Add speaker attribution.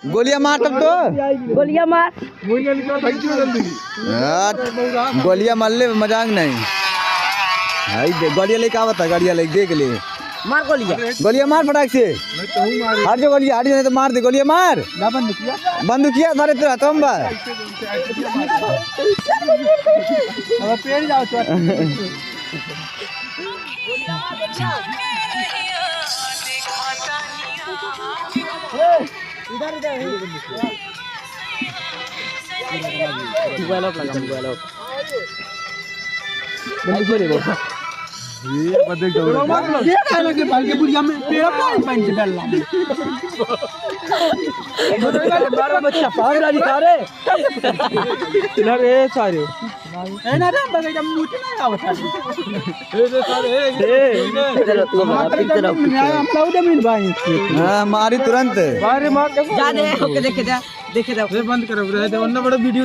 Speaker 1: गोलियां मार तब तो
Speaker 2: गोलियां मार।
Speaker 1: यार गोलियां मार ले, मजाक नहीं। हाय दे गोलियां लेके आवता, गाड़ियां लेके देख ले।
Speaker 2: मार गोलियां।
Speaker 1: गोलियां मार फटाक से। हट जो गोलियां, हट जो नहीं तो मार दे। गोलियां मार। बंदूकिया मारे तो तुम बा।
Speaker 3: अब पेड़ जाओ तो इधर मोबाइल ऑफ लगा, मोबाइल ऑफ बंद करे वो ये बदल दो ये डायलॉग के भाई के बुढ़िया में पेड़ पानी पानी से डाल ला बारह बच्चा पागल वाली सारे ना रे सारे है ना रे बगल जब मुंह ना आवत है ए सारे चलो तू मार पिक्चर हम लाउड में भाई
Speaker 1: हां मारी तुरंत।
Speaker 3: बारे मार
Speaker 2: जा दे ओके देखे जा
Speaker 3: बंद करो वरना बड़ा वीडियो